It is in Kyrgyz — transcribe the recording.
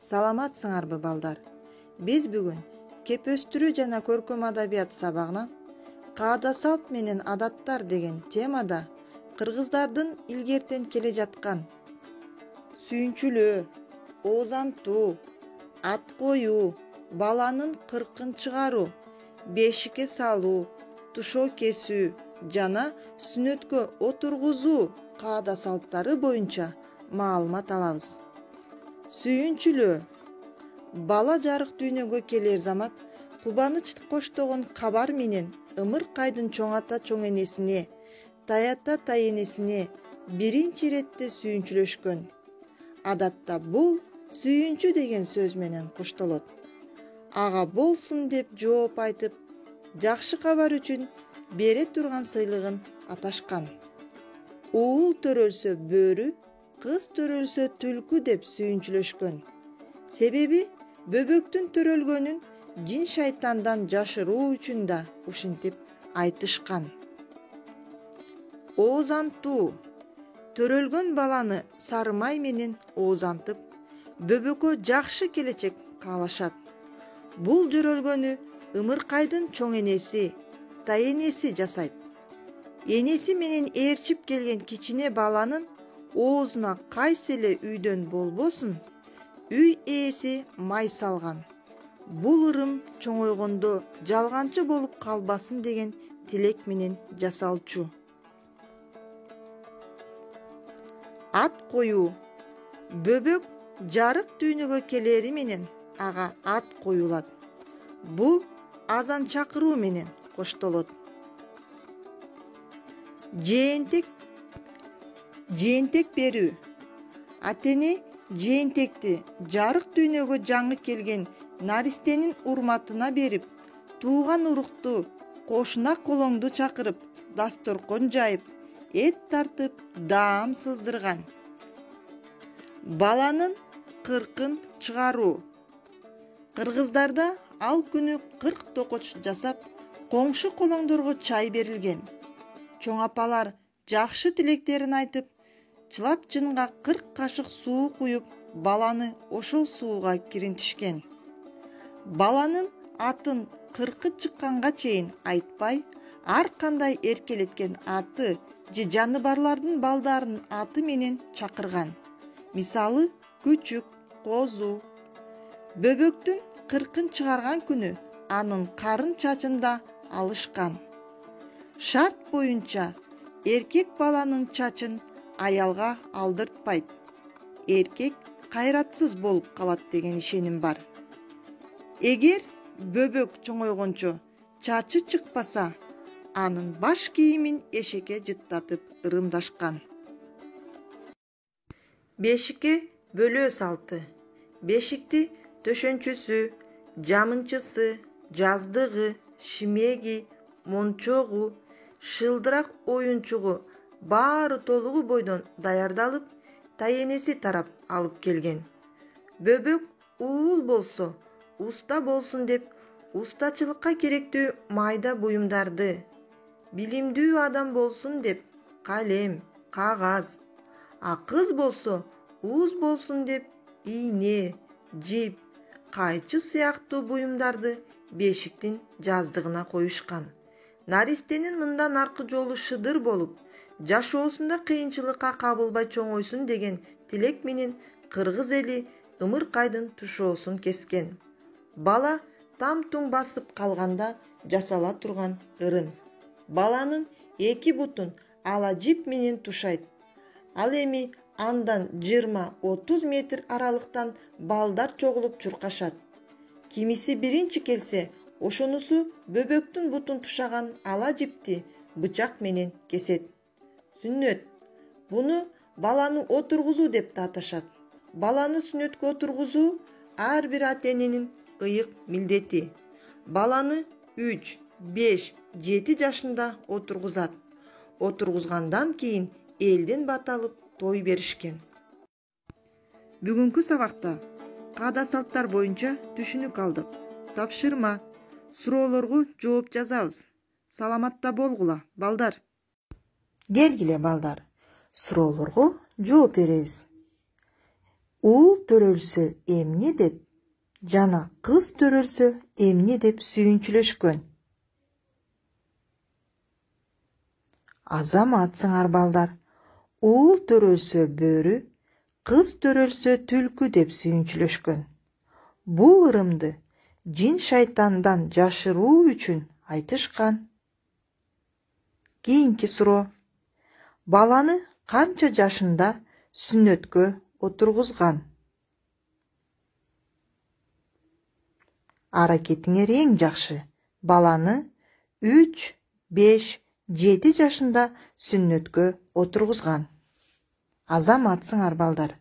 Саламатсыңарбы балдар? Биз бүгүн кеп өстүрүү жана көркөм адабият сабагынан каада салт менен адаттар деген темада кыргыздардын илгертен келе жаткан сүйүнчүлөө, оозантуу, ат коюу, баланын кыркын чыгаруу, бешикке салуу, тушоо кесүү жана сүннөткө отургузуу каада салттары боюнча маалымат алабыз. Сүйүнчүлөө. Бала жарык дүйнөгө келер замат кубаныч коштогон кабар менен ымыр кайдын чоң ата чоң энесине, таята тайэнесине биринчи иретте сүйүнчүлөшкөн. Адатта бул сүйүнчү деген сөз менен коштолот. Ага болсун деп жооп айтып, жакшы кабар үчүн бере турган сыйлыгын аташкан. Уул төрөлсө бөрү, кыз төрөлсө түлкү деп сүйүнчүлөшкөн. Себеби бөбөктүн төрөлгөнүн жин шайтандан жашыруу үчүн да ушинтип айтышкан. Оозантуу. Төрөлгөн баланы сары май менен оозантып, бөбөккө жакшы келечек каалашат. Бул жөрөлгөнү ымыркайдын чоң энеси, тайэнеси жасайт. Энеси менен ээрчип келген кичине баланын оозуна кайсы эле үйдөн болбосун, үй ээси май салган. Бул ырым чоңойгондо жалганчы болуп калбасын деген тилек менен жасалчу. Ат коюу. Бөбөк жарык дүйнөгө келери менен ага ат коюлат. Бул азан чакыруу менен коштолот. Жээнтек берүү. Ата-эне жээнтекти жарык дүйнөгө жаңы келген наристенин урматына берип, тууган урукту, кошуна колоңду чакырып, дасторкон жайып, эт тартып, даам сыздырган. Баланын кыркын чыгаруу. Кыргыздарда ал күнү 40 токоч жасап, коңшу колоңдорго чай берилген. Чоң апалар жакшы тилектерин айтып, чылап жынга 40 кашык суу куюп, баланы ошол сууга киринтишкен. Баланын атын 40 чыкканга чейин айтпай, ар кандай эркелеткен аты же жаныбарлардын балдарынын аты менен чакырган. Мисалы, күчүк, козу. Бөбөктүн 40 чыгарган күнү анын карын чачында алышкан. Шарт боюнча эркек баланын чачын аялга алдыртпайт. Эркек кайратсыз болуп калат деген ишеним бар. Эгер бөбөк чоңойгончо чачы чыкпаса, анын баш кийимин эшикке жыттатып ырымдашкан. Бешикке бөлөө салты. Бешикти төшөнчүсү, жамынчысы, жаздыгы, шимеги, мончогу, шылдырак оюнчугу баары толугу бойдон даярдалып, тайэнеси тарап алып келген. Бөбөк уул болсо, уста болсун деп, устачылыкка керектүү майда буюмдарды, билимдүү адам болсун деп, калем, кагаз, а кыз болсо, уус болсун деп, ийне, жип, кайчы сыяктуу буюмдарды бешиктин жаздыгына коюшкан. Наристенин мындан аркы жолу шыдыр болуп, жашоосунда кыйынчылыкка кабылбай чоңойсун деген тилек менен кыргыз эли ымыркайдын тушоосун кескен. Бала там-туң басып калганда жасала турган ырым. Баланын эки бутун ала жип менен тушайт. Ал эми андан 20-30 метр аралыктан балдар чогулуп чуркашат. Кимиси биринчи келсе, ошонусу бөбөктүн бутун тушаган ала жипти бычак менен кесет. Сүннөт. Буну баланы отургузуу деп да аташат. Баланы сүннөткө отургузуу ар бир ата-эненин ыйык милдети. Баланы 3, 5, 7 жашында отургузат. Отургузгандан кийин элден бат алып той беришкен. Бүгүнкү сабакта каада салттар боюнча түшүнүк алдык. Тапшырма, суроолорго жооп жазабыз. Саламатта болгула, балдар. Келгиле балдар, суроолорго жооп беребиз. Уул төрөлсө эмне деп жана кыз төрөлсө эмне деп сүйүнчүлөшкөн. Азаматсыңар балдар. Уул төрөлсө бөрү, кыз төрөлсө түлкү деп сүйүнчүлөшкөн. Бул ырымды жин шайтандан жашыруу үчүн айтышкан. Кийинки суроо. Баланы канча жашында сүннөткө отургузган? Аракетиңер эң жакшы. Баланы 3, 5, 7 жашында сүннөткө отургузган. Азаматсыңар балдар.